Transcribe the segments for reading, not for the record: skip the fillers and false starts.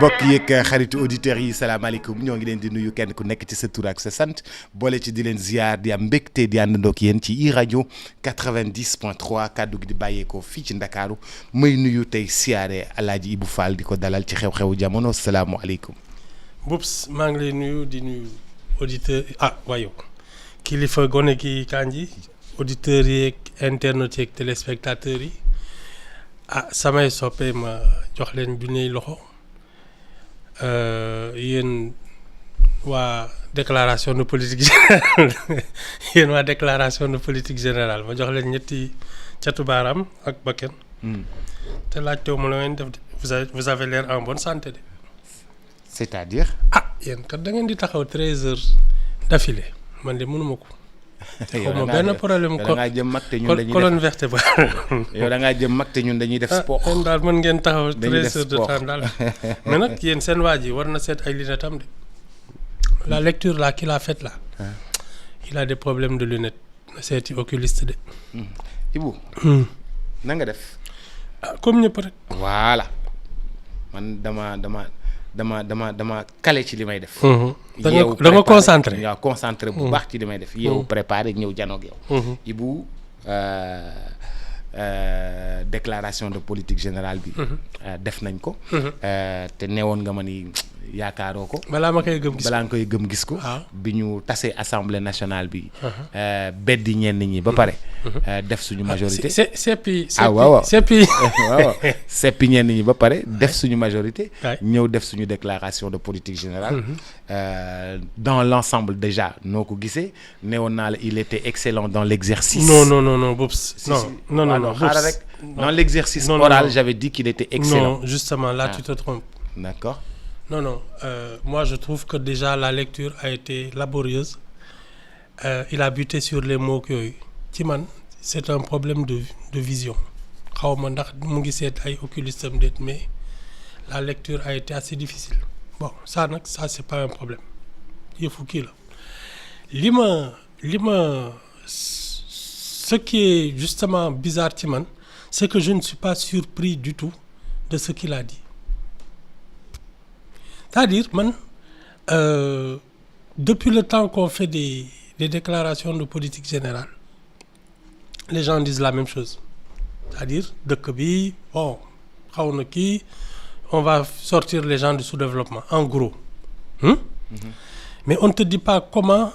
mbokk yeeg xaritu auditeurs yi salaamaaleykum ñoo ngi leen di nuyu kenn ku nekk ci sa tur ak sa sant boole ci di leen ziar di am mbégte di àndandoo ak yéen ci i rajo 90.3 kàddu gi di bàyyeekoo fii ci Ndakaaru may nuyu tey siyaare Alaaji Ibou Fall di ko dalal ci xew-xewu jamono salaamualeykum. Boubs maa ngi lay nuyu di nuyu auditeur waayo kilifa gone gi Kandji auditeurs yeeg internautes yeeg téléspectateurs yi samay soppe ma jox leen bi nuy loxo yéen waa déclaration de politique générale yéen waa déclaration de politique générale ma jox leen ñetti catu baaraam ak bakken te laajtewu ma la ngeen def vous avez l'air en bonne santé de. c'est-à-dire. yéen kat da ngeen di taxaw 13 heures d'affilée man de mënuma ko. xaw ma benn problème da ngaa jëm mag te ñun dañuy def colonne vertébrale. yow da ngaa jëm mag te ñun dañuy def sport. yéen daal mën ngeen taxaw 13 heures de sport. temps daal mais nag yéen seen waa ji war na seet ay lunettes am de la lecture là qu'il a faite là. il a des problèmes de lunettes na seeti oculiste de. Ibou. na nga def. comme ñëpp rek. voilà man dama calé ci li may def. da nga concentré. waaw concentré bu baax ci li may def. yow préparé ñëw janoog yow. Ibou déclaration de politique générale bi. def nañ ko. te neewoon nga ma ni yaakaaroo ko. balaa ma koy gëm gis ko balaa nga koy gëm gis ko. bi ñu tasee assemblée nationale bi. beddi ñenn ñi ba pare. def suñu majorité. waaw seppi ñenn ñi ba pare def suñu majorité. ñëw def suñu déclaration de politique générale. dans l'ensemble déjà noo ko gisee neewoon naa la il était excellent dans l'exercice. non Boubs. non xaaral rek dans l'exercice oral j'avais dit qu'il était excellent. non justement là tu te trompes. D'accord. Non, moi je trouve que déjà la lecture a été laborieuse. Il a buté sur les mots que ci man c'est un problème de vision. xaw ma ndax mu ngi seet ay oculiste am déet mais la lecture a été assez difficile. Bon ça c'est pas un problème yëfu kii la li ma ce qui est justement bizarre ci man c'est que je ne suis pas surpris du tout de ce qu'il a dit. C'est-à-dire man depuis le temps qu'on fait des déclarations de politique générale les gens disent la même chose c'est-à-dire dëkk bi bon xaw na kii on va sortir les gens du sous-développement en gros. Mais on ne te dit pas comment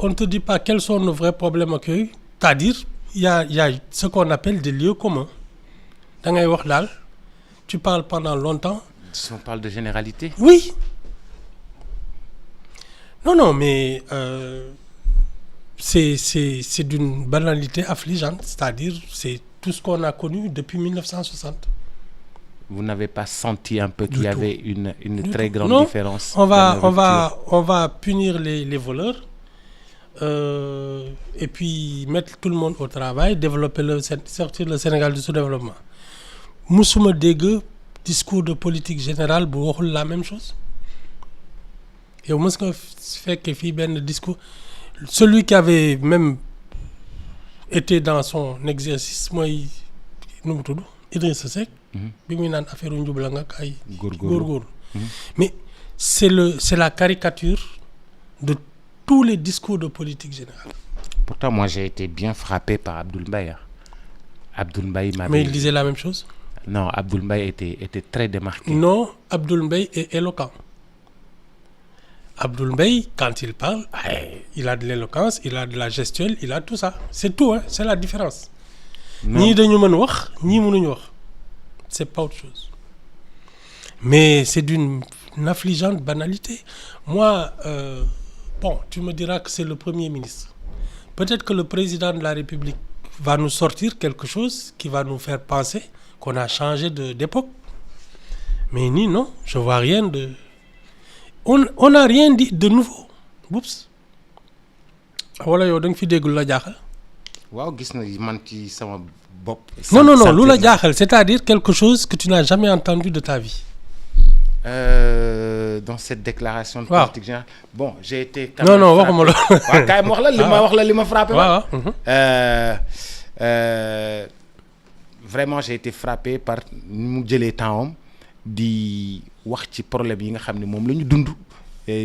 on ne te dit pas quels sont nos vrais problèmes ak yooyu c'est-à-dire il y a ce qu'on appelle des lieux communs da ngay wax daal tu parles pendant longtemps. Si on parle de généralité. Oui. Non, mais c'est d'une banalité affligeante, c'est-à-dire c'est tout ce qu'on a connu depuis 1960. Vous n'avez pas senti un peu qu'il y avait une très grande différence? On va punir les voleurs et puis mettre tout le monde au travail, sortir le Sénégal du sous-développement. Musuma dégg discours de politique générale bu waxul la même chose yow mës nga fekkee fii benn discours celui qui avait même été dans son exercice mooy nu mu tudd Idrissa Seck bi muy naan affaire u njubla nga ak ay góorgóorlu mais c'est la caricature de tous les discours de politique générale. Pourtant moi j'ai été bien frappé par Abdoul Mbaye. Abdoul Mbaye m'avait... Mais il disait la même chose? Non, Abdoul Mbaye était très démarqué. Non, Abdoul Mbaye est éloquent. Abdoul Mbaye, quand il parle, il a de l'éloquence, il a de la gestuelle, il a tout ça. C'est tout, hein, c'est la différence. Ñii dañu mën wax, ñii mënuñu wax. C'est pas autre chose. Mais c'est d'une affligeante banalité. Moi, bon, tu me diras que c'est le Premier ministre. Peut-être que le président de la République va nous sortir quelque chose qui va nous faire penser qu'on a changé d'époque. Mais ni non, je vois rien de... On n'a rien dit de nouveau. Oups. Voilà, yow da nga fi déggul la jaaxal. Waaw gis na man ci sama bopp. Non, lu la jaaxal, c'est-à-dire quelque chose que tu n'as jamais entendu de ta vie. Dans cette déclaration de politique générale. Bon, j'ai été... Non, waxuma la. Waaw kaay ma wax la li ma frappé. Waaw. Vraiment j'ai été frappé par ni mu jëlee temps di wax ci problème yi nga xam ne moom la ñu dund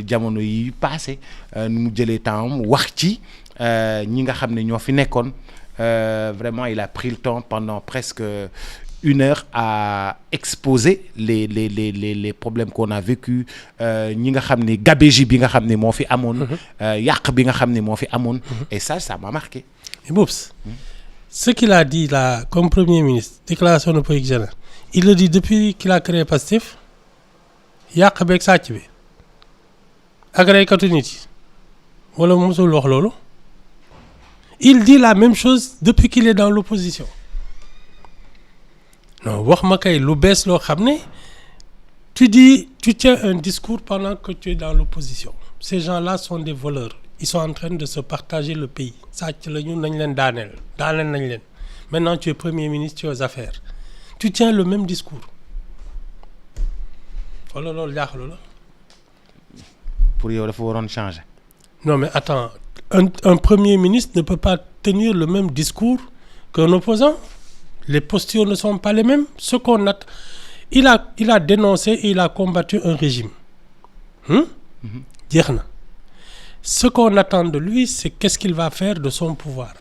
jamono yi passé nu mu jëlee temps wax ci ñi nga xam ne ñoo fi nekkoon vraiment il a pris le temps pendant presque 1 heure à exposer les problèmes qu'on a vécu ñi nga xam ne gabegie bi nga xam ne moo fi amoon yàq bi nga xam ne moo fi amoon et ça m'a marqué. Et Boubs, ce qu'il a dit là comme premier ministre déclaration de politique générale il le dit depuis qu'il a créé Pastef yàq beeg sàcc bi ak reykatu nit yi wala mosul wax loolu il dit la même chose depuis qu'il est dans l'opposition non wax ma kay lu bees loo xam ne tu tiens un discours pendant que tu es dans l'opposition ces gens-là sont des voleurs ils sont en train de se partager le pays sàcc la ñu nañ leen daaneel nañ leen maintenant tu es premier ministre tu es aux affaires tu tiens le même discours wala loolu jaaxalu la. pour yow dafa waroon changer. non mais attends un premier ministre ne peut pas tenir le même discours qu'un opposant les postures ne sont pas les mêmes ce qu'on a il a dénoncé et il a combattu un régime jeex na ce qu'on attend de lui c'est qu'est-ce qu'il va faire de son pouvoir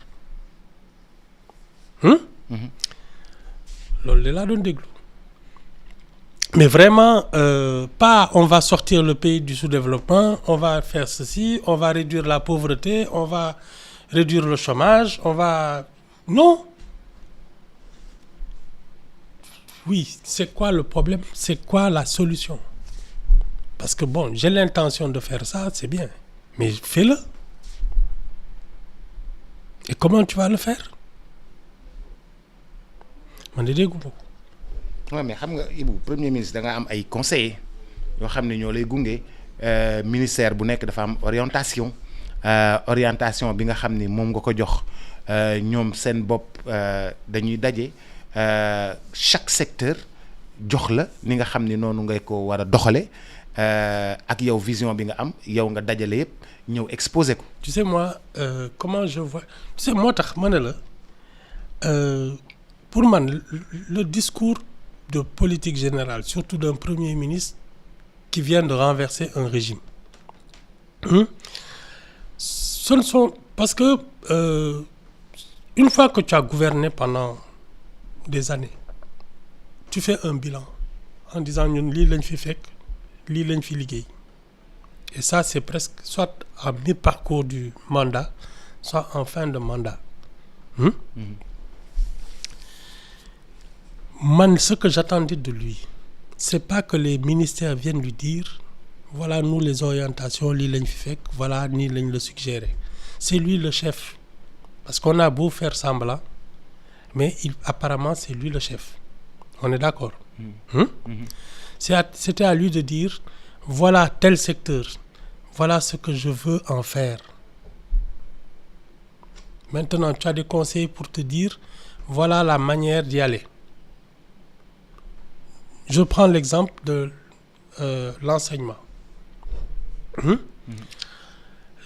loolu de laa doon déglu mais vraiment pas on va sortir le pays du sous-développement on va faire ceci on va réduire la pauvreté on va réduire le chômage on va non oui c'est quoi le problème c'est quoi la solution parce que bon j'ai l'intention de faire ça c'est bien mais fais-le et comment tu vas le faire man de déggu ko. waaw mais xam nga Ibou premier ministre da nga am ay conseillers yoo xam ne ñoo lay gunge ministère bu nekk dafa am orientation bi nga xam ni moom nga ko jox ñoom seen bopp dañuy daje chaque secteur jox la ni nga xam ni noonu ngay ko war a doxale ak yow vision bi nga am yow nga dajale yëpp ñëw exposer ko. tu sais moi comment je vois tu sais moo tax ma ne la pour man le discours de politique générale surtout d'un premier ministre qui vient de renverser un régime ce ne sont parce que une fois que tu as gouverné pendant des années tu fais un bilan en disant ñun lii lañ fi fekk lii lañ fi liggéey et ça c'est presque soit à mi-parcours du mandat soit en fin de mandat man ce que j'attendais de lui c'est pas que les ministères viennent lui dire voilà nous les orientations lii lañ fi fekk voilà nii lañ la suggérer c'est lui le chef parce qu'on a beau faire semblant mais apparemment c'est lui le chef on est d'accord c'était à lui de dire voilà tel secteur voilà ce que je veux en faire maintenant tu as des conseils pour te dire voilà la manière d'y aller. Je prends l'exemple de l'enseignement.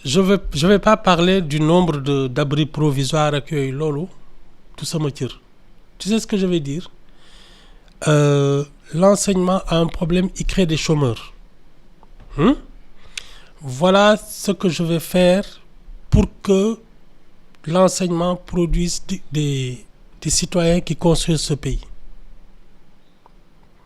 Je vais pas parler du nombre d'abris provisoires ak yooyu loolu tout sama cër. Tu sais ce que je vais dire? L'enseignement a un problème, il crée des chômeurs. Voilà ce que je vais faire pour que l'enseignement produise des citoyens qui construisent ce pays.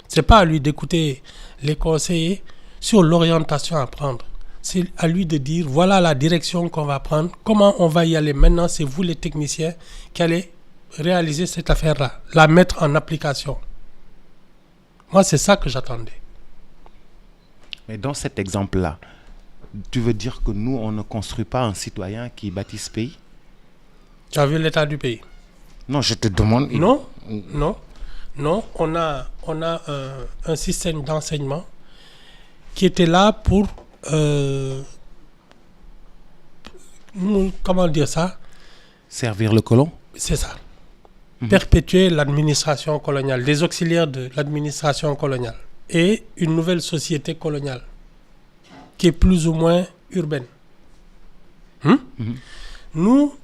C'est pas à lui d'écouter les conseillers sur l'orientation à prendre. C'est à lui de dire voilà la direction qu'on va prendre, comment on va y aller. Maintenant, c'est vous les techniciens qui allez réaliser cette affaire-là, la mettre en application. Moi, c'est ça que j'attendais. Mais dans cet exemple-là, tu veux dire que nous, on ne construit pas un citoyen qui bâtit ce pays? Tu as vu l'état du pays? Non, je te demande... Non, on a un système d'enseignement qui était là pour comment dire ça? Servir le colon? C'est ça. Perpétuer l'administration coloniale, des auxiliaires de l'administration coloniale et une nouvelle société coloniale qui est plus ou moins urbaine. Nous,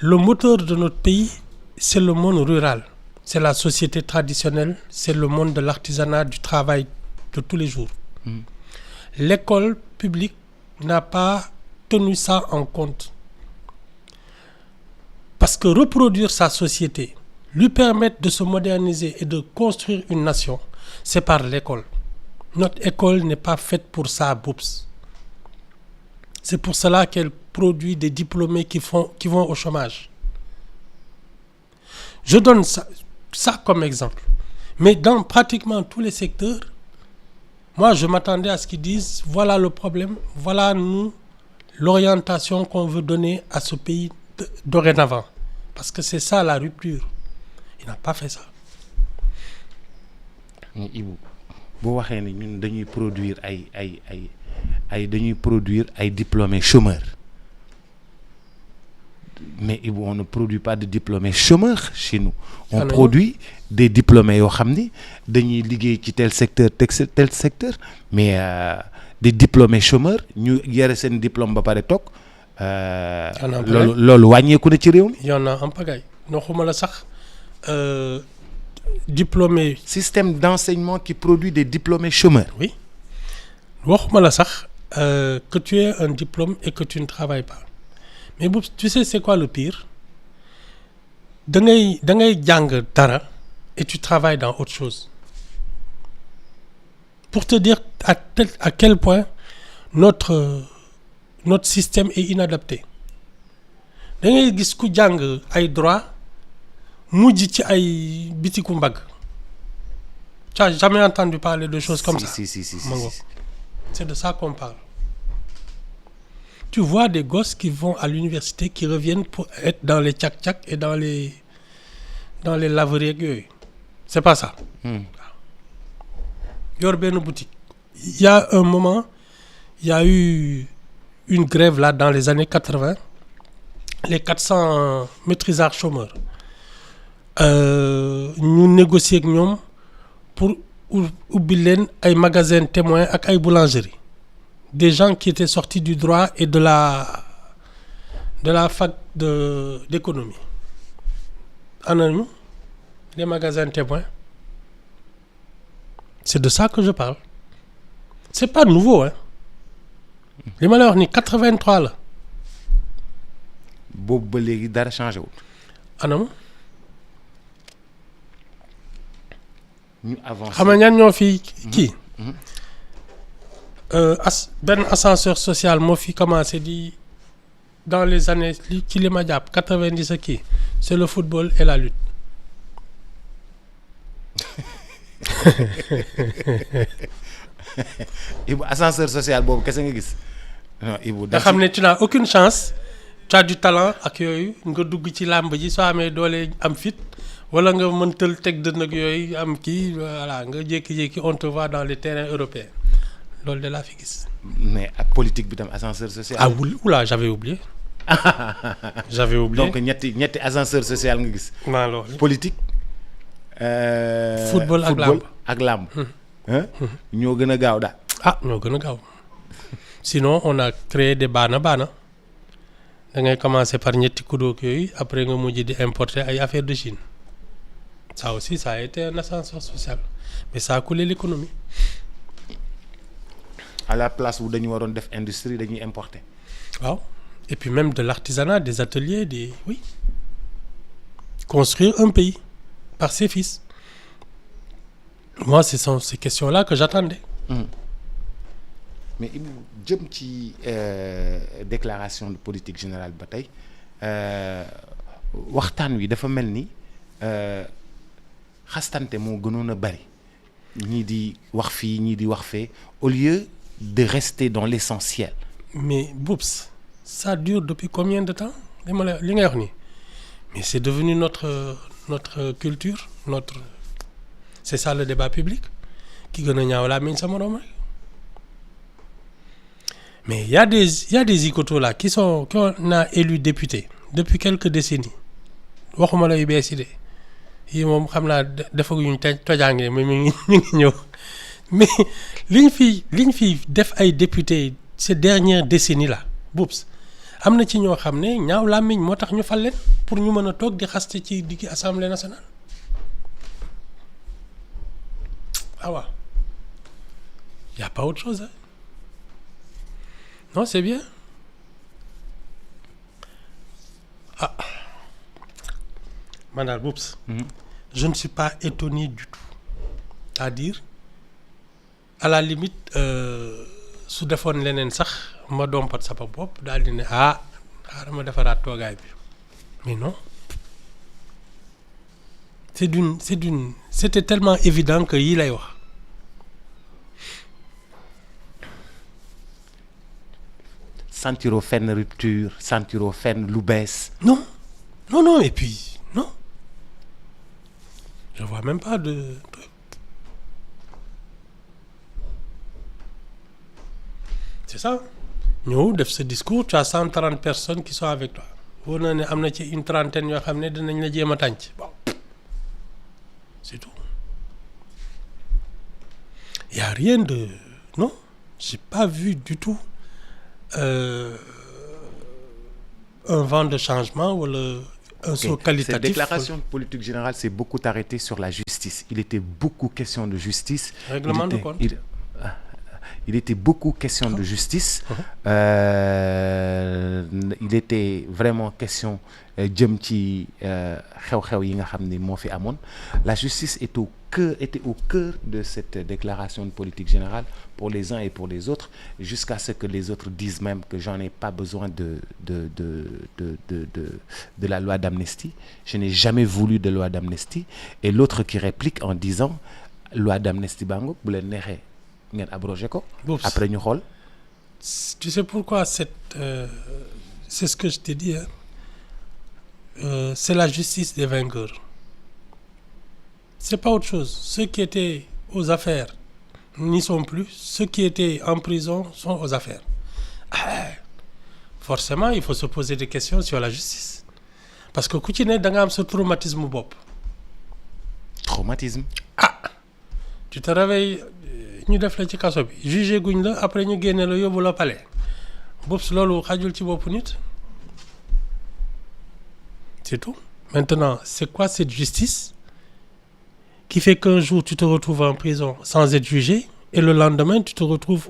le moteur de notre pays, c'est le monde rural. c'est la société traditionnelle, c'est le monde de l'artisanat, du travail de tous les jours. L'école publique n'a pas tenu ça en compte. Parce que reproduire sa société, lui permettre de se moderniser et de construire une nation, c'est par l'école. Notre école n'est pas faite pour ça, Boops. C'est pour cela qu'elle produit des diplômés qui vont au chômage. Je donne ça comme exemple. Mais dans pratiquement tous les secteurs, moi je m'attendais à ce qu'ils disent, voilà le problème, voilà nous, l'orientation qu'on veut donner à ce pays dorénavant. Parce que c'est ça la rupture. Il n'a pas fait ça. mais Ibou boo waxee ne ñun dañuy produire dañuy produire ay diplômés chômeurs mais Ibou on ne produit pas de diplômés chômeurs chez nous. On produit des diplômés yoo xam ni dañuy liggéey ci tel secteur mais des diplômés chômeurs ñu yore seen diplôme ba pare toog. loolu wàññeeku na ci réew mi. y en a en pagaille noo xuma la sax diplômé. Système d'enseignement qui produit des diplômés chômeurs. Oui waxuma la sax que tu aies un diplôme et que tu ne travailles pas mais boobu tu sais c'est quoi le pire da ngay jàng dara et tu travailles dans autre chose pour te dire à quel point notre système est inadapté. Da ngay gis ku jàng ay droit mujj ci ay bitiku mbagg. Tu n'as jamais entendu parler de choses comme ça? Si. C'est de ça qu'on parle. Tu vois des gosses qui vont à l'université, qui reviennent pour être dans les tchak-tchak et dans les laveries yooyu. C'est pas ça. Yor benn boutique. Il y a un moment, il y a eu une grève là dans les années 80. Les 400 maîtrisards chômeurs. Ñu négocier ak ñoom pour ubbi leen ay magasins témoins ak ay boulangeries. Des gens qui étaient sortis du droit et de la fac d'économie. Anañu les magasins témoins. C'est de ça que je parle. C'est pas nouveau, hein. Li ma lay wax ni 83 la. boobu ba léegi dara changé wul. Anam. ñu avancé. Xam nga ñan ñoo fi kii. benn ascenseur social moo fi commencé di dans les années ci li ma jàpp 90 kii c'est le football et la lutte. Ibou ascenseur social boobu kese nga gis. non Ibou nga xam ne tu n'as aucune chance tu as du talent ak yooyu nga dugg ci làmb ji soo amee doole am fit wala nga mën tël teg dënn ak yooyu am kii voilà nga jékki-jékki on te voit dans les terrains européens loolu de laa fi gis. mais ak politique bi tam ascenseur social. ah oula j'avais oublié. J'avais oublié. donc ñetti ascenseur social nga gis. maa loolu politique. football ak làmb. ñoo gën a gaaw daal. ñoo gën a gaaw sinon on a créé des baana da ngay commencer par ñetti kudoog yooyu après nga mujj di importer ay affaires de Chine ça aussi ça a été un ascenseur social mais ça a coulé l'économie. À la place où dañu waroon def industrie dañuy importer. waaw et puis même de l'artisanat des ateliers oui construire un pays par ses fils. Moi, ce sont ces questions-là que j'attendais. Mais Ibou jëm ci déclaration de politique générale ba tey waxtaan wi dafa mel ni xastante moo gënoon a bari ñii di wax fii ñii di wax fee au lieu de rester dans l'essentiel. Mais Boops, ça dure depuis combien de temps li ngay wax nii mais c'est devenu notre culture c'est ça le débat public ki gën a ñaaw laa miñ sa morom rek mais il y a des ikotos là qu'on a élus députés depuis quelques décennies waxuma la yu bees yi de yi moom xam naa defaguñu tojaange mais ñu ngi ñëw mais liñ fi def ay députés ces dernières décennies là Boops am na ci ñoo xam ne ñaaw làmmiñ moo tax ñu fal leen pour ñu mën a toog di xaste ci diggi assemblée nationale Ah ouais. Il n'y a pas autre chose. Hein. Non, c'est bien. Ah. Madame Boups, je ne suis pas étonné du tout. C'est-à-dire, à la limite, su defoon leneen sax ma dompat sama bopp daal di ne xaaral ma defaraat toogaay bi mais non c'était tellement évident que yii lay wax. sentiroo fenn rupture sentiroo fenn lu bees. non et puis non je vois même pas de. C'est ça ñëw def ce discours tu as 130 personnes qui sont avec toi wóor na ne am na ci une trentaine yoo xam ne dinañ la jéem a tànc bon c'est tout il y a rien de non j'ai pas vu du tout un vent de changement wala un saut qualitatif. Cette déclaration de politique générale s'est beaucoup arrêtée sur la justice. Il était beaucoup question de justice. Règlement de compte. Il était beaucoup question de justice. Il était vraiment question jëm ci xew-xew yi nga xam ne moo fi amoon. La justice était au cœur de cette déclaration de politique générale pour les uns et pour les autres, jusqu'à ce que les autres disent même que j'en ai pas besoin de la loi d'amnistie. Je n'ai jamais voulu de loi d'amnistie. Et l'autre qui réplique en disant loi d'amnistie bango bu leen neexee ngeen abrogé ko. Après ñu xool. Tu sais pourquoi c'est ce que je t'ai dit hein? C'est la justice des vainqueurs. C'est pas autre chose. Ceux qui étaient aux affaires n'y sont plus. Ceux qui étaient en prison sont aux affaires. Forcément, il faut se poser des questions sur la justice. Parce que ku ci ne da nga am sa traumatisme bopp. Traumatisme. Tu te réveilles ñu def la ci kaso bi jugé guñ la après ñu génne la yóbbu la palais boobu loolu xajul ci bopp nit. C'est tout. Maintenant, c'est quoi cette justice qui fait qu'un jour tu te retrouves en prison sans être jugé et le lendemain tu te retrouves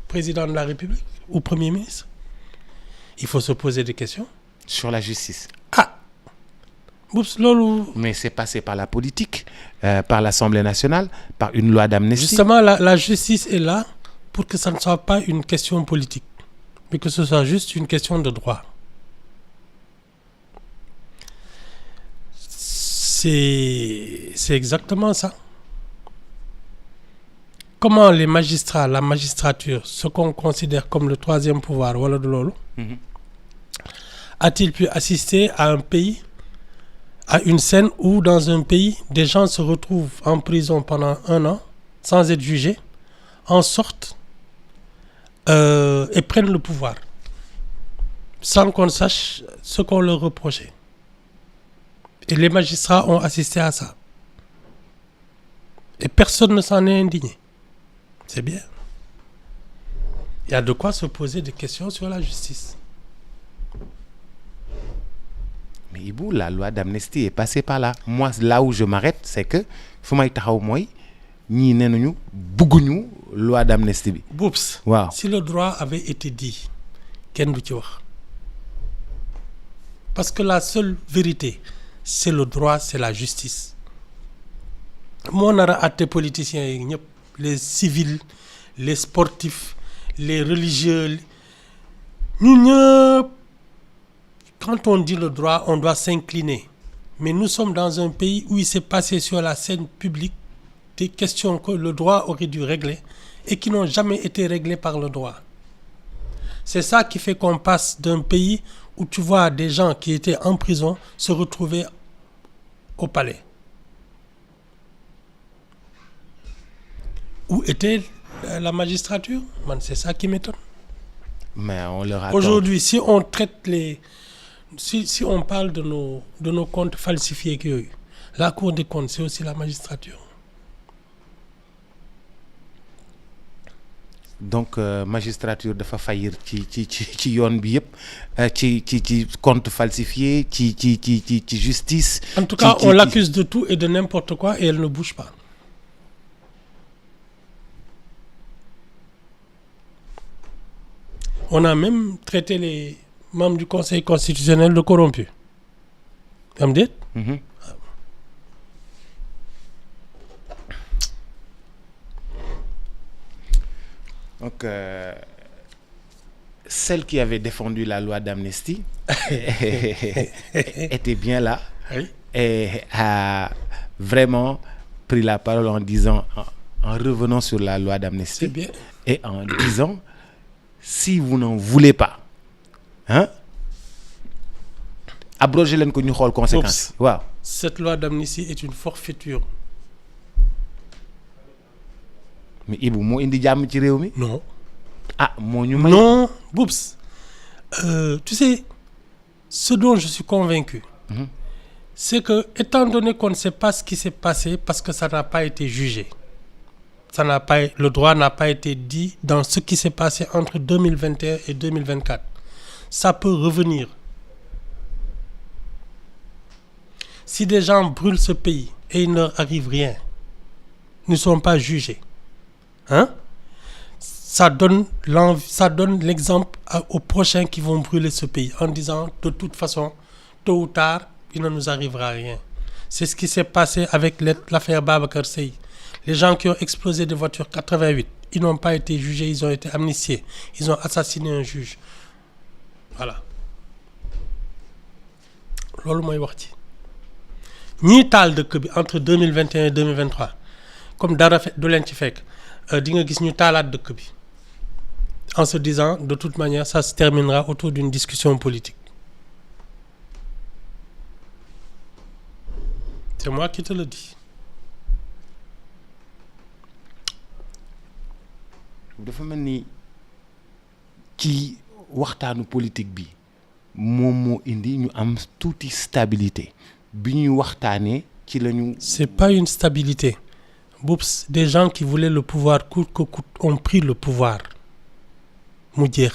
président de la République ou Premier ministre? Il faut se poser des questions. Sur la justice. Oups, loolu. Mais c'est passé par la politique, par l'Assemblée nationale, par une loi d'amnistie. Justement, la justice est là pour que ça ne soit pas une question politique, mais que ce soit juste une question de droit. C'est exactement ça. Comment les magistrats, la magistrature, ce qu'on considère comme le troisième pouvoir, wala de lolo, a-t-il pu assister à un pays, à une scène où dans un pays, des gens se retrouvent en prison pendant 1 an, sans être jugés, en sortent et prennent le pouvoir, sans qu'on sache ce qu'on leur reprochait. Et les magistrats ont assisté à ça. Et personne ne s'en est indigné. C'est bien. Il y a de quoi se poser des questions sur la justice. Mais Ibou, la loi d'amnistie est passée par là. Moi, là où je m'arrête, c'est que fu may taxaw mooy ñii nee nañu bëgguñu loi d'amnistie bi. Boups. Waaw. Si le droit avait été dit, kenn du ci wax. Parce que la seule vérité, c'est le droit, c'est la justice. Moo nar a àtte politiciens yi ñëpp, les civils, les sportifs, les religieux, ñu ñëpp. Quand on dit le droit, on doit s'incliner. Mais nous sommes dans un pays où il s'est passé sur la scène publique des questions que le droit aurait dû régler et qui n'ont jamais été réglées par le droit. C'est ça qui fait qu'on passe d'un pays où tu vois des gens qui étaient en prison se retrouver au palais. Où était la magistrature? Man, c'est ça qui m'étonne. Mais on leur attend. Aujourd'hui, si on traite si on parle de nos comptes falsifiés qu'il y a eu, la Cour des comptes, c'est aussi la magistrature. Donc magistrature dafa faillir ci yoon bi yëpp ci compte falsifié ci justice. En tout cas, on l'accuse de tout et de n'importe quoi et elle ne bouge pas. On a même traité les membres du Conseil constitutionnel de corrompus. Am déet. Donc, celle qui avait défendu la loi d'amnistie était bien là Oui. et a vraiment pris la parole en disant, en revenant sur la loi C'est d'amnistie bien. et en disant, si vous n'en voulez pas, hein, abrogez leen ko ñu xool conséquences. Waaw. Cette loi d'amnistie est une forfaiture. Mais Ibou moo indi jàmm ci réew mi. Non. Ah moo ñu may. Non, Boubs. Tu sais, ce dont je suis convaincu, c'est que, étant donné qu'on ne sait pas ce qui s'est passé parce que ça n'a pas été jugé, le droit n'a pas été dit dans ce qui s'est passé entre 2021 et 2024, ça peut revenir. Si des gens brûlent ce pays et il ne leur arrive rien, ne sont pas jugés, hein? Ça donne l'exemple aux prochains qui vont brûler ce pays en disant de toute façon, tôt ou tard, il ne nous arrivera rien. C'est ce qui s'est passé avec l'affaire Babacar Seye. Les gens qui ont explosé des voitures 88, ils n'ont pas été jugés, ils ont été amnistiés. Ils ont assassiné un juge. Voilà. loolu mooy wax ci ñii taal dëkk bi entre 2021 et 2023 comme dara du leen ci fekk di nga gis ñu taalaat dëkk bi en se disant de toute manière ça se terminera autour d'une discussion politique. C'est moi qui te le dis. dafa mel ni ci waxtaanu politique bi moom moo indi ñu am tuuti stabilité bi ñuy waxtaanee ci lañu. C'est pas une stabilité. Boups, des gens qui voulaient le pouvoir coûte que coûte ont pris le pouvoir. mu jeex.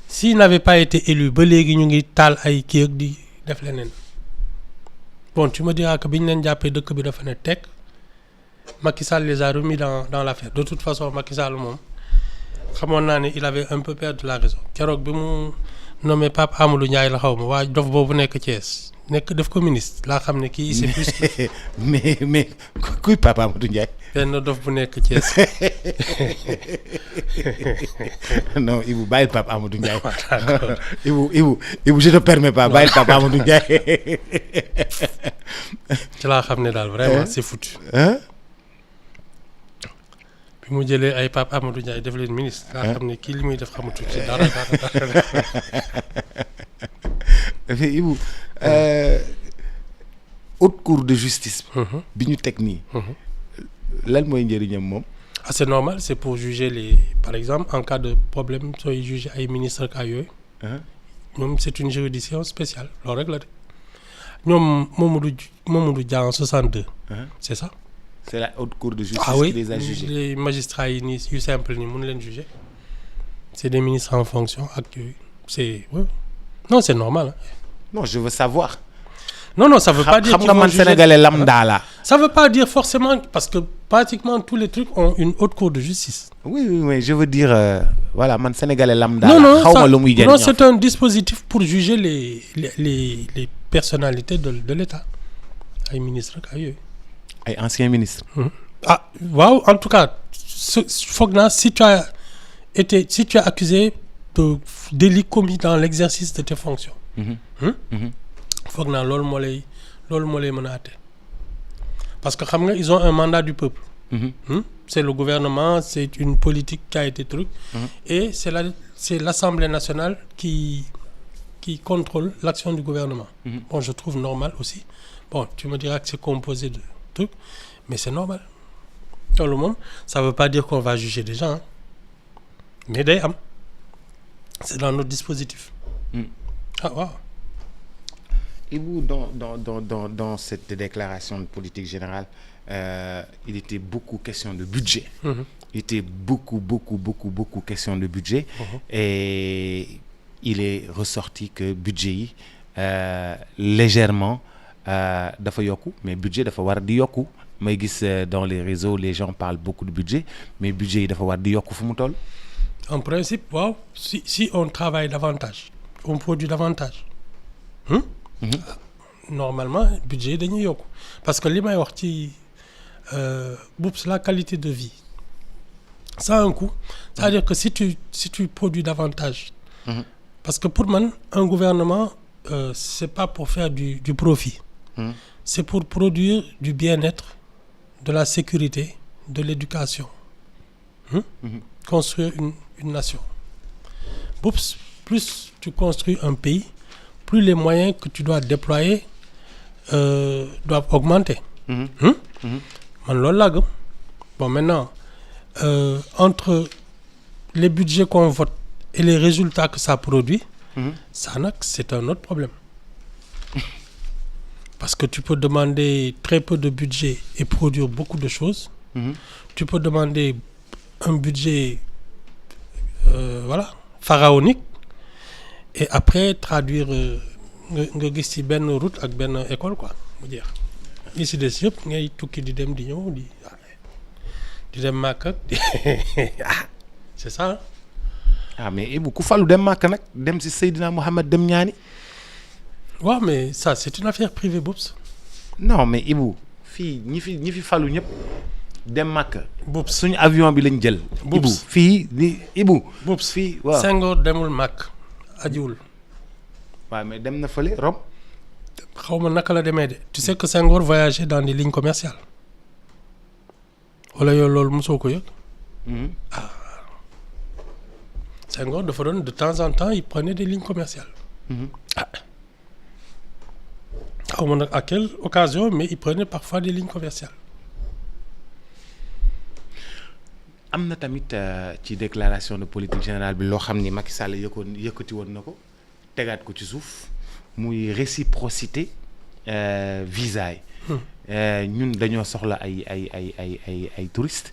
S'ils n'avaient pas été élus ba léegi ñu ngi taal ay kii ak di def leneen. Bon, tu me diras que bi ñu leen jàppee dëkk bi dafa ne teg Macky Sall les a remis dans l'affaire. De toute façon Macky Sall moom xamoon naa ne il avait un peu perdu la raison. Keroog bi mu nommé Pape Amadou Ndiaye la xaw ma waa dof boobu nekk Thiès nekk def ko ministre laa xam ne kii c'est plus. mais kuy Pape Amadou Ndiaye. benn dof bu nekk Thiès. Non Ibou bàyyil Pape Amadou Ndiaye. Ibou je te permets pas bàyyil Pape Amadou Ndiaye. ci laa xam ne daal vraiment c'est foutu. bi mu jëlee ay Pape Amadou Ndiaye def leen ministre. laa xam ne kii li muy def xamatu ci dara. Ibou haute cour de justice. bi ñu teg nii. lan mooy njëriñam moom. Ah, c'est normal, c'est pour juger par exemple en cas de problème sooy juger ay ministres ak ay yooyu. Moom c'est une juridiction spéciale loolu rek la de ñoom Mamadou Dia en 62. C'est ça. C'est la haute cour de justice. Ah oui, qui les a jugés. Les magistrats yi nii yu simple ni mun leen juger. C'est des ministres en fonction ak yooyu c'est non c'est normal. Non, je veux savoir. Non, ça veut pas dire xam nga man sénégalais lambda la. Ça veut pas dire forcément parce que pratiquement tous les trucs ont une haute cour de justice. Oui, je veux dire voilà man sénégalais lambda. Non, xaw ma lu muy jëriñ. Non, c'est un dispositif pour juger les personnalités de l'État. Ay ministres ak ay yooyu. Ay anciens ministres. Ah waaw, en tout cas foog naa si tu as accusé de délit commis dans l'exercice de tes fonctions. Foog naa loolu moo lay mën a àtte parce que xam nga ils ont un mandat du peuple. C'est le gouvernement, c'est une politique qui a été truc. Et c'est l'Assemblée nationale qui contrôle l'action du gouvernement. Bon, je trouve normal aussi. Bon, tu me diras que c'est composé de trucs, mais c'est normal. Dans le monde, ça veut pas dire qu'on va juger des gens, hein. Mais day am, c'est dans notre dispositif. Ah waaw. Ibou, dans cette déclaration de politique générale, il était beaucoup question de budget. Il était beaucoup question de budget. Et il est ressorti que budget yi légèrement dafa yokku mais budget dafa war di yokku may gis dans les réseaux les gens parlent beaucoup de budget mais budget yi dafa war di yokku fu mu toll. En principe, waaw si on travaille davantage on produit davantage normalement budget dañuy yokku parce que li may wax ci Boups la qualité de vie ça a un coût c'est-à-dire que si tu produis davantage parce que pour man un gouvernement c'est pas pour faire du profit c'est pour produire du bien-être de la sécurité de l'éducation construire une nation Boups plus tu construis un pays plus les moyens que tu dois déployer doivent augmenter man loolu laa gëm bon maintenant entre les budgets qu'on vote et les résultats que ça produit ça nag c'est un autre problème parce que tu peux demander très peu de budget et produire beaucoup de choses tu peux demander un budget voilà pharaonique et après traduire nga gis ci benn route ak benn école quoi mu jeex li ci des yëpp ngay tukki di dem di ñëw di dem màkk ak c'est ça ah mais Ibou ku falu dem màkk nag dem ci Seydina Mohamed dem ñaani waaw mais ça c'est une affaire privée Boups non mais Ibou fii ñi fi falu ñëpp dem màkk Boups suñu avion bi lañ jël Ibou fii li Ibou Boups fii waaw Senghor demul màkk ajiwul waaw mais dem na fële Rome xaw ma naka la demee de tu sais que Senghor voyageait dans des lignes commerciales wala yow loolu mosoo ko yëg Senghor dafa doon de temps en temps il prenait des lignes commerciales xaw ma nag à quelle occasion mais il prenait parfois des lignes commerciales am na tamit ci déclaration de politique générale bi loo xam ni Macky Sall yëkkati woon na ko tegaat ko ci suuf muy réciprocité visa yi ñun dañoo soxla ay touristes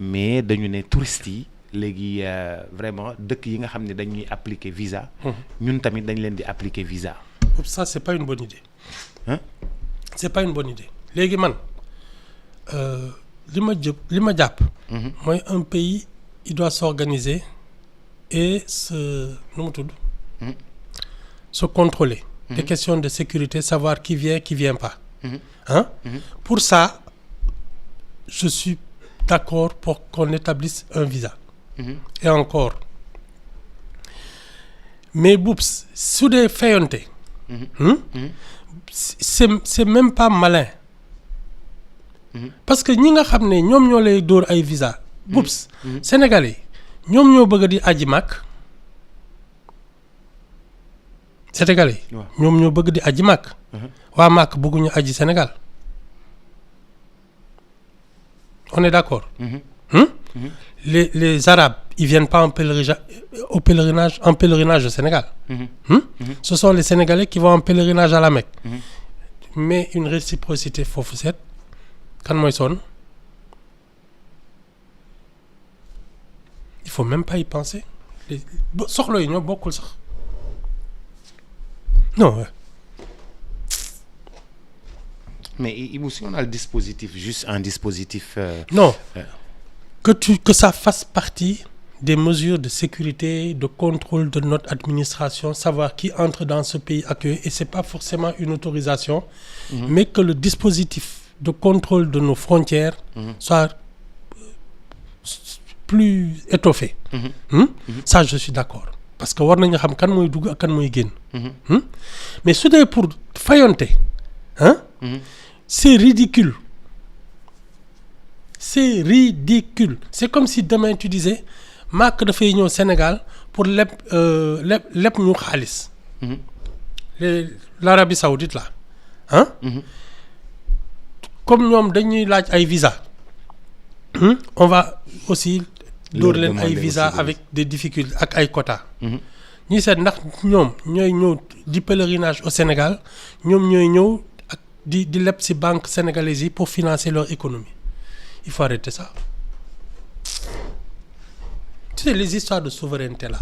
mais dañu ne touristes yi léegi vraiment dëkk yi nga xam ne dañuy appliquer visa ñun tamit dañ leen di appliquer visa ça c'est pas une bonne idée c'est pas une bonne idée léegi man li ma jàpp mooy un pays il doit s'organiser et nu mu tudd se contrôler des questions de sécurité savoir qui vient pas pour ça je suis d'accord pour qu'on établisse un visa et encore mais Boups su dee fayonte c'est même pas malin parce que ñi nga xam ne ñoom ñoo lay dóor ay visa Boups Sénégalais ñoom ñoo bëgg di aji màkk Sénégalais ñoom ñoo bëgg di aji màkk waa màkk bëgguñu aji Sénégal on est d'accord les Arabes ils viennent pas en pèlerinage au Sénégal ce sont les Sénégalais qui vont en pèlerinage à la Mecque mais une réciprocité foofu seet kan mooy sonn il faut même pas y penser soxla yi ñoo bokkul sax non mais Ibou si on a le dispositif juste un dispositif non que ça fasse partie des mesures de sécurité de contrôle de notre administration savoir qui entre dans ce pays accueilli et c'est pas forcément une autorisation mais que le dispositif de contrôle de nos frontières soit plus étoffé ça je suis d'accord parce que war nañu xam kan mooy dugg ak kan mooy génn mais su dee pour fayonte c'est ridicule c'est comme si demain tu disais Macky dafay ñëw Sénégal pour leb ñu xaalis l'Arabie Saoudite là comme ñoom dañuy laaj ay visa on va aussi dóor leen ay visa avec des difficultés ak ay quotas ñuy seet ndax ñoom ñooy ñëw di pèlerinage au Sénégal ñoom ñooy ñëw ak di leb ci banque sénégalaise yi pour financer leur économie il faut arrêter ça tu sais les histoires de souveraineté là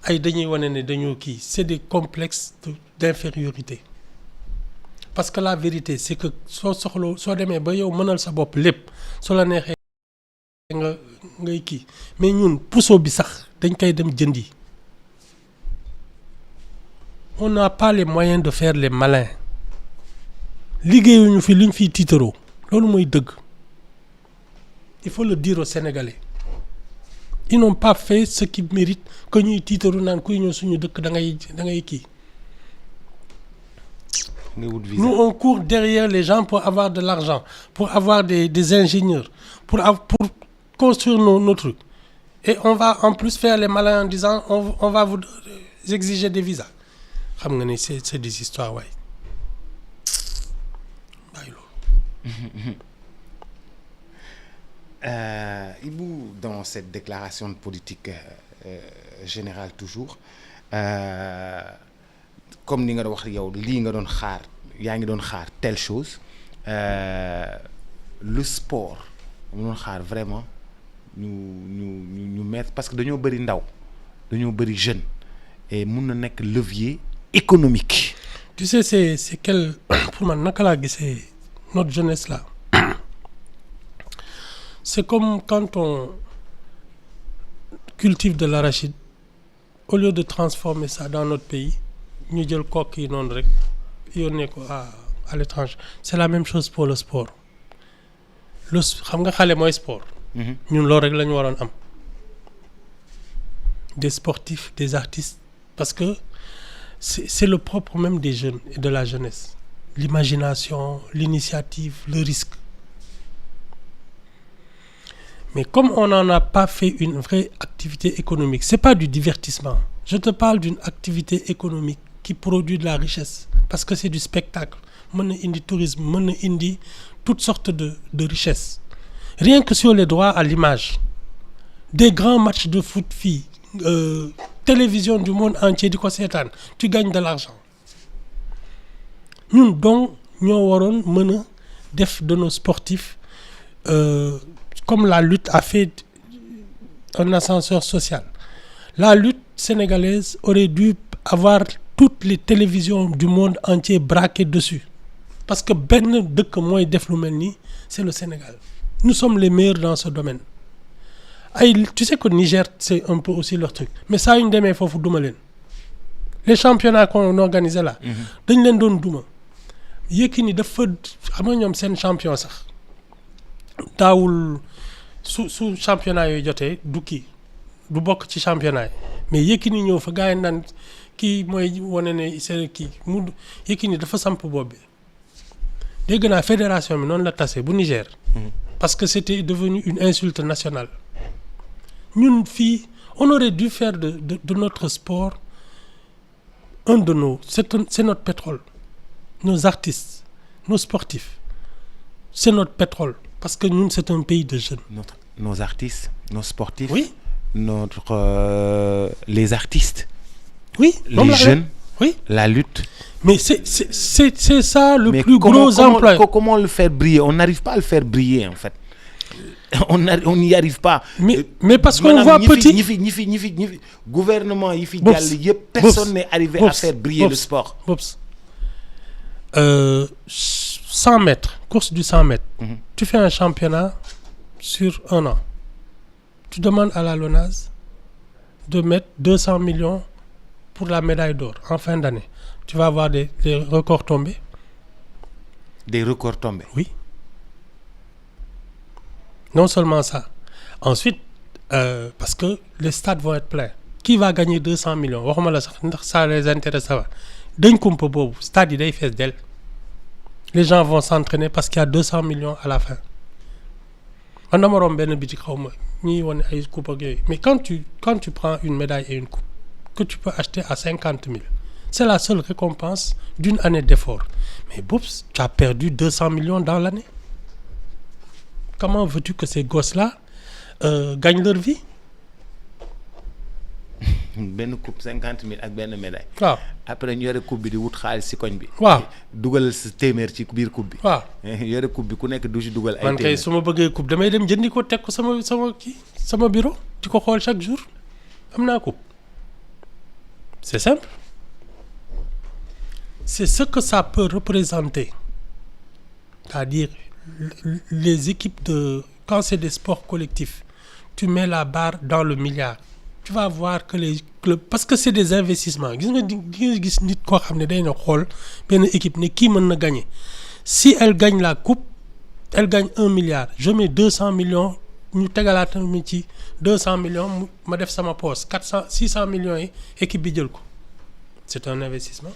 ay dañuy wane ne dañoo kii c'est des complexes d'infériorité parce que la vérité c'est que soo demee ba yow mënal sa bopp lépp soo la neexee nga ngay kii mais ñun puso bi sax dañ koy dem jëndi. On n'a pas les moyens de faire les malins liggéeyuñu fi liñ fiy tiitaroo loolu mooy dëgg il faut le dire aux Sénégalais ils n'ont pas fait ce qui mérite que ñuy tiitaru naan kuy ñëw suñu dëkk da ngay kii. Nous on court derrière les gens pour avoir de l'argent pour avoir des ingénieurs pour construire nos trucs et on va en plus faire les malins en disant on va vous exiger des visas. xam nga ni c'est des histoires waay bàyyi loolu. Ibou, dans cette déclaration de politique générale toujours comme ni nga doon wax yow lii nga doon xaar yaa ngi doon xaar telle chose le sport mu doon xaar vraiment ñu mettre parce que dañoo bëri ndaw dañoo bëri jeune et mun na nekk levier économique. Tu sais c'est quel pour man naka laa gisee notre jeunesse là c'est comme quand on cultive de l'arachide au lieu de transformer ça dans notre pays ñu jël coque yi noonu rek yónnee ko à l'étranger c'est la même chose pour le sport xam nga xale mooy sport. ñun loolu rek la ñu waroon am des sportifs des artistes parce que c'est le propre même des jeunes et de la jeunesse l'imagination l'initiative le risque mais comme on n'en a pas fait une vraie activité économique c'est pas du divertissement je te parle d'une activité économique qui produit de la richesse parce que c'est du spectacle mën na indi tourisme mën na indi toutes sortes de richesses rien que sur les droits à l'image des grands matchs de foot fii télévision du monde entier di ko seetaan tu gagnes de l'argent ñun donc ñoo waroon mën a def de nos sportifs comme la lutte a fait un ascenseur social la lutte sénégalaise aurait dû avoir toutes les télévisions du monde entier braquées dessus parce que benn dëkk mooy def lu mel nii c'est le Sénégal nous sommes les meilleurs dans ce domaine tu sais que Niger c'est un peu aussi leur truc mais saa yu ñu demee foofu duma leen les championnats qu'on organisait là dañ leen doon duma Yékini dafa xam nga ñoom seen champion sax daawul su championnat yooyu jotee du bokk ci championnat yi mais Yékini ñëw fa gars yi naan kii mooy wane ne c'est kii mu Yékini dafa samp bopp bi dégg naa fédération bi noonu la tase bu Niger parce que c'était devenu une insulte nationale ñun fii on aurait dû faire de notre sport un de nos c'est notre pétrole nos artistes nos sportifs c'est notre pétrole parce que ñun c'est un pays de jeunes. Nos artistes nos sportifs. Oui. Les artistes. Oui. Les jeunes. Oui. La lutte. Mais c'est ça le plus gros emploi. Comment le faire briller? On n'arrive pas à le faire briller en fait. On n'y arrive pas. Mais parce qu'on voit petit. ñi fi gouvernement yi fi jàll yëpp personne n'est arrivé à faire briller le sport. 100 mètres, course du 100 mètres. Tu fais un championnat sur un an. Tu demandes à la LONASE de mettre 200 millions pour la médaille d'or en fin d'année. Tu vas avoir des records tombés. Des records tombés? Oui. Non seulement ça. Ensuite, parce que les stades vont être pleins. Qui va gagner 200 millions? Waxuma la sax ndax ça les intéresse ça va. Dañ kumpa boobu stade yi day fees del. Les gens vont s'entraîner parce qu'il y a 200 millions à la fin. Man dama romb benn bitik xaw ma ñuy wane ay coupe ak yooyu mais quand tu prends une médaille et une coupe que tu peux acheter à 50 000 c'est la seule récompense d'une année d'effort mais boops tu as perdu 200 millions dans l'année. Comment veux-tu que ces gosses-là gagnent leur vie? benn coupe 50 000 ak benn médaille. waaw après ñu yore coupe bi di wut xaalis ci koñ bi. waaw dugal sa téeméer ci biir coupe bi. waaw yore coupe bi ku nekk du ci dugal. ay téeméer man kay su ma bëggee coupe damay dem jëndi ko teg ko sama bureau di ko xool chaque jour am naa coupe. C'est simple. C'est ce que ça peut représenter. C'est-à-dire les équipes quand c'est des sports collectifs tu mets la barre dans le milliard. Tu vas voir que les clubs parce que c'est des investissements gis nga di nga gis nit koo xam ne day na xool benn équipe ne kii mën na gagner si elle gagne la coupe elle gagne 1 milliard je mets 200 millions ñu tegalaat mi ci 200 millions ma def sama poche 600 millions yi équipe bi jël ko c'est un investissement.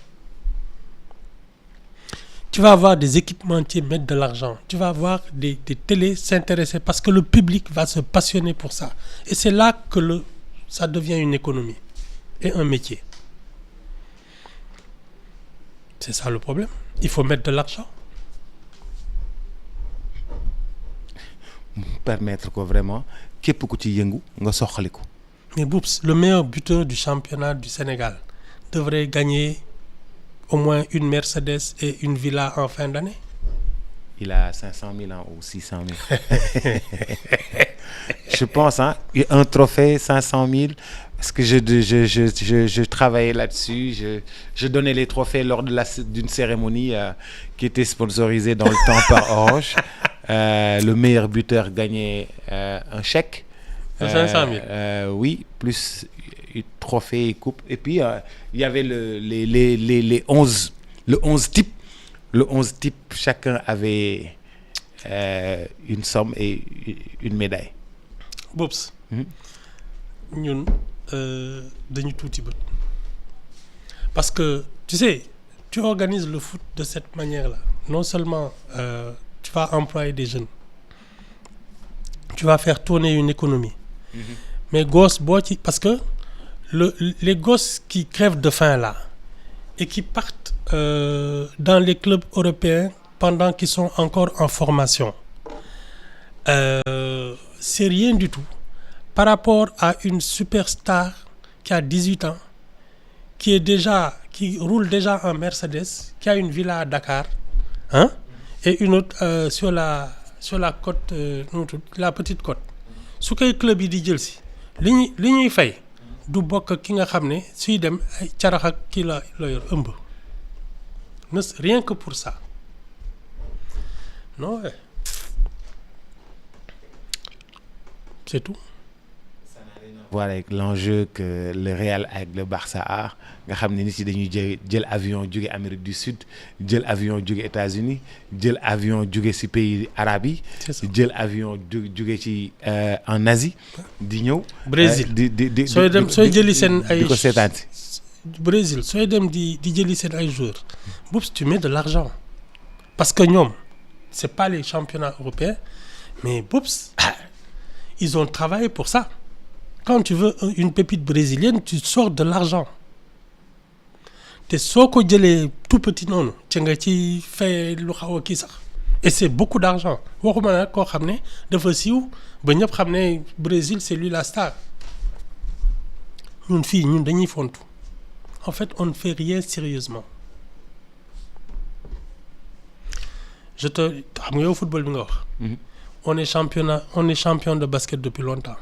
Tu vas voir des équipementiers mettre de l'argent. Tu vas voir des télés s'intéresser parce que le public va se passionner pour ça. Et c'est là que ça devient une économie et un métier. C'est ça le problème. Il faut mettre de l'argent. Permettre ko vraiment képp ku ci yëngu nga soxali ko. Mais Boups, le meilleur buteur du championnat du Sénégal devrait gagner au moins une Mercedes et une villa en fin d'année. Il a 500 000 ans ou 600 000. Je pense, hein, un trophée, 500 000. Parce que je travaillais là-dessus. Je donnais les trophées lors d'une cérémonie qui était sponsorisée dans le temps par Orange. Le meilleur buteur gagnait un chèque. 500 000. Oui, plus trophée et coupe. Et puis, il y avait les 11 types. Le 11 types, chacun avait une somme et une médaille. Bobs, ñun dañu tuuti bët. Parce que, tu sais, tu organises le foot de cette manière-là. Non seulement tu vas employer des jeunes, tu vas faire tourner une économie. Mais gosses, parce que les gosses qui crèvent de faim là et qui partent dans les clubs européens pendant qu'ils sont encore en formation, c'est rien du tout par rapport à une superstar qui a 18 ans, qui roule déjà en Mercedes, qui a une villa à Dakar, hein, et une autre sur la côte, la petite côte. Su koy club yi di jël si li ñuy fay du bokk ki nga xam ne suy dem ay carax ak kii la yor ëmb rien que pour ça non ouais. C'est tout. Voilà avec l'enjeu que le Real avec le Barça a nga xam ne nit yi dañuy jël avion jóge Amérique du Sud jël avion jóge États-Unis jël avion jóge ci pays arabes yi jël avion jóge ci en Asie di ñëw Brésil di sooy dem sooy jëli seen ay di ko seetaan si Brésil sooy dem di jëli seen ay joueurs boobu tu mets de l'argent parce que ñoom c'est pas les championnats européens mais boobu ils ont travaillé pour ça. Quand tu veux une pépite brésilienne, tu sors de l'argent. Te soo ko jëlee tout petit noonu ci nga ci fay lu xaw a kii sax et c'est beaucoup d'argent waxuma nag koo xam ne dafa siiw ba ñëpp xam ne Brésil c'est lui la star ñun fii ñun dañuy fontu en fait on ne fait rien sérieusement xam nga yow football bi nga wax. on est champion de basket depuis longtemps.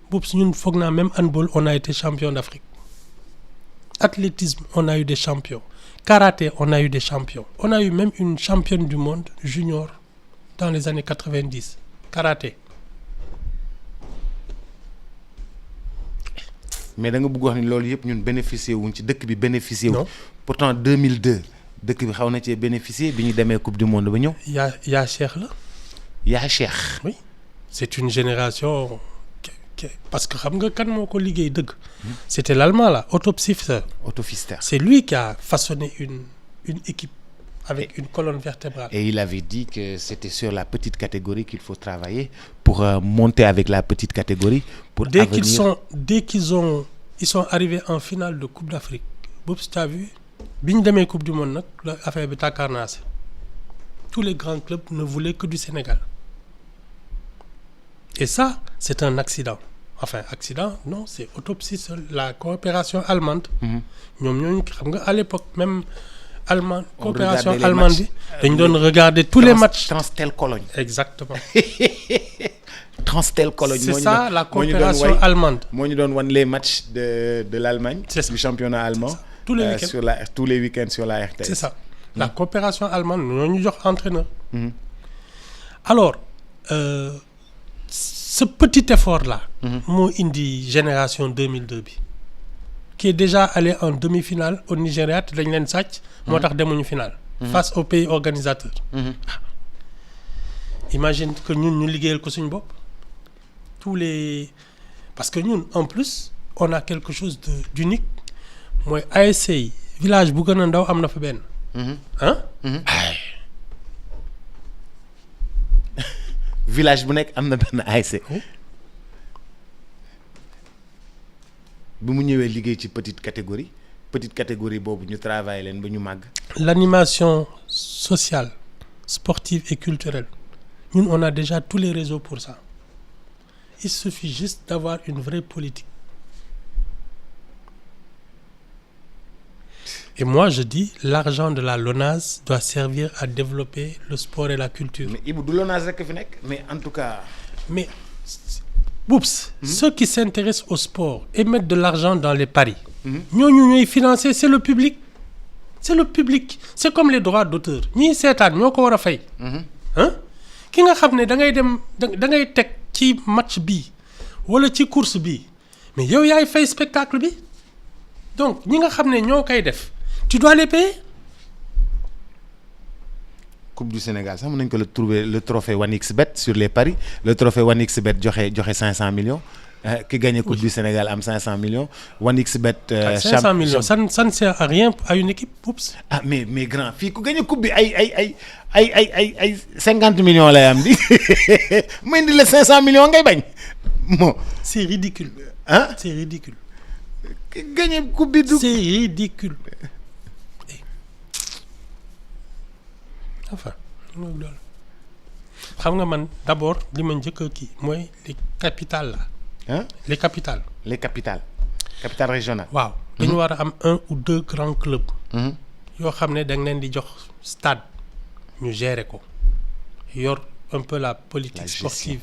Boobu ñun foog naa même handball on a été champion d'Afrique. Athlétisme on a eu des champions. Karaté on a eu des champions. On a eu même une championne du monde junior dans les années 90. Karaté. Mais da nga bëgg wax ni loolu yëpp ñun bénéficier wuñ ci dëkk bi bénéficier wu. Pourtant 2002 dëkk bi xaw na cee bénéficier bi ñu demee coupe du monde ba ñëw. yaa Cheikh la. yaa Cheikh. Oui c'est une génération. Parce que xam nga kan moo ko liggéey dëgg. C'était l'allemand là Otto Pfister. C'est lui qui a façonné une équipe avec une colonne vertébrale. Et il avait dit que c'était sur la petite catégorie qu'il faut travailler pour monter avec la petite catégorie pour dès qu'ils sont arrivés en finale de Coupe d'Afrique. Boobu tu as vu bi ñu demee Coupe du monde nag la affaire bi tàkkarnaase. Tous les grands clubs ne voulaient que du Sénégal. Et ça, c'est un accident. Enfin, accident, non, c'est autopsie seule. La coopération allemande. ñoom ñooñu xam nga à l'époque même allemande coopération allemande bi dañu doon regarder tous les matchs. Transtel Cologne. Exactement. Transtel Cologne. C'est ça la coopération allemande. moo ñu doon wan les matchs de l'Allemagne. Du championnat allemand. Tous les week-ends tous les week-ends sur la RTS. C'est ça. La coopération allemande ñoo ñu jox entraîneur. Alors. ce petit effort là moo indi génération 2002 bi qui est déjà allé en demi-finale au Nigeria te dañ leen sàcc moo tax demuñu finale face au pays organisateur imagine que ñun ñu liggéeyal ko suñu bopp parce que ñun en plus on a quelque chose d'unique mooy ASC yi village bu gën a ndaw am na fa benn village bu nekk am na benn ASC bi mu ñëwee liggéey ci petite catégorie boobu ñu travailler leen ba ñu màgg. L'animation sociale sportive et culturelle ñun on a déjà tous les réseaux pour ça il suffit juste d'avoir une vraie politique et moi je dis l'argent de la LONASE doit servir à développer le sport et la culture. Mais Ibou du LONASE rek fi nekk mais en tout cas. Mais Boups, ceux qui s'intéressent au sport et mettent de l'argent dans les paris, ñooñu ñooy financer c'est le public. C'est comme les droits d'auteur ñii seetaan ñoo ko war a fay. Ki nga xam ne da ngay dem da ngay teg ci match bi wala ci course bi mais yow yaay fay spectacle bi donc ñi nga xam ne ñoo koy def tu dois les payer. Coupe du Sénégal sax mën nañu ko trouver le trophée 1xBet sur les paris le trophée 1xBet joxe 500 millions ki gagné Coupe du Sénégal am 500 millions 1xBet. 500 millions ça ne sert à rien à une équipe. Oups. Ah mais grand fii ku gagné coupe bi ay 50 millions lay am di mu indi la 500 millions ngay bañ bon. C'est ridicule. C'est ridicule. Ki gagné coupe bi du. C'est ridicule. Enfin loolu xam nga man d'abord li ma njëkk a kii mooy les capitales là. Les capitales régionales. waaw dañu war a am 1 ou 2 grands clubs. yoo xam ne da nga leen di jox stade ñu gérer ko yor un peu la politique sportive.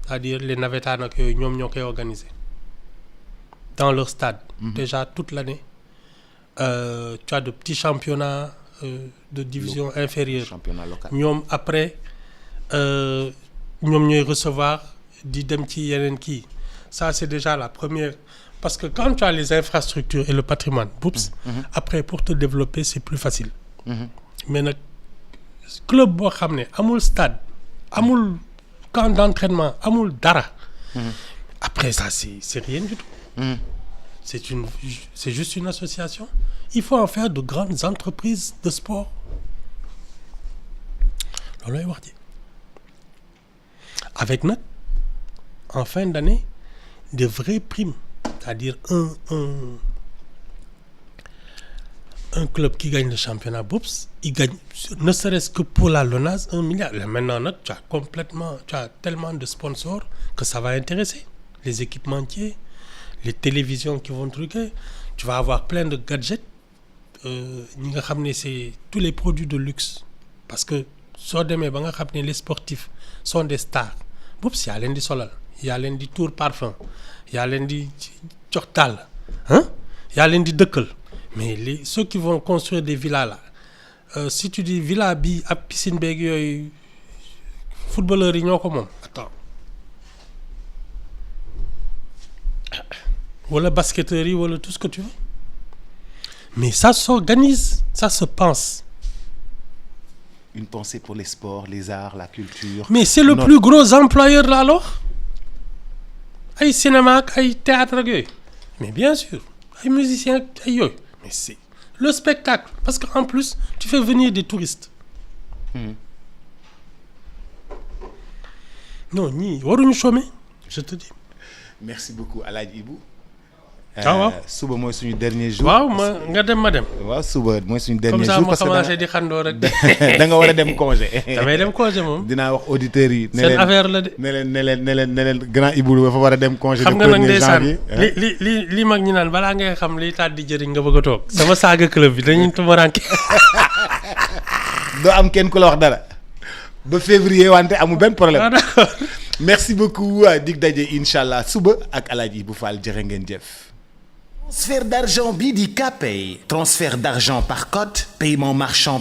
C'est-à-dire les navétanes ak yooyu ñoom ñoo koy organiser dans leur stade. Déjà toute l'année tu as de petits championnats. De division inférieure championnat local ñoom après ñoom ñooy recevoir di dem ci yeneen kii ça c'est déjà la première parce que quand tu as les infrastructures et le patrimoine après pour te développer c'est plus facile mais nag club boo xam ne amul stade amul camp d'entraînement amul dara après ça c'est rien du tout c'est juste une association. Il faut en faire de grandes entreprises de sport. loolu lay wax ji avec nag en fin d'année des vraies primes c'est-à-dire un club qui gagne le championnat Boups il gagne ne serait-ce que pour la LONASE 1 milliard. Là, maintenant nag tu as tellement de sponsors que ça va intéresser les équipementiers les télévisions qui vont truquer tu vas avoir plein de gadgets ñi nga xam ne c'est tous les produits de luxe parce que soo demee ba nga xam ne les sportifs sont des stars boobu yaa leen di solal yaa leen di tour parfum yaa leen di jox tàll yaa leen di dëkkal mais ceux qui vont construire des villas là si tu dis villa bi ab piscine beeg yooyu footballeurs yi ñoo ko moom attends wala basketteurs yi wala tout ce que tu veux mais ça s'organise ça se pense. Une pensée pour les sports les arts la culture. Mais c'est le plus gros employeur là alors ay cinéma ak ay théâtre ak yooyu mais bien sûr ay musiciens ak ay yooyu mais c'est le spectacle parce que en plus tu fais venir des touristes. Non ñii waruñu chômer je te dis. Merci beaucoup El Hadj Ibou. waaw suba mooy suñu dernier jour. waaw nga dem ma dem. waaw suba mooy suñu dernier jour. parce que comme ça ma commencé di xandoo rek. da nga war a dem congé. damay dem congé moom. dinaa wax auditeurs yi. seen affaire la de. ne leen grand Ibou dafa war a dem congé. xam nga nag ndeysaan li mag ñi naan balaa ngay xam liy taat di jëriñ nga bëgg a toog. sama saaga club bi dañuy tumaranke. doo am kenn ku la wax dara. ba février wante amul benn problème. d'accord. merci beaucoup dig daje incha allah suba ak El Hadj Ibou Fall jërë ngeen jëf. Transfert d'argent bi di Kpay transfert d'argent par code paiement marchand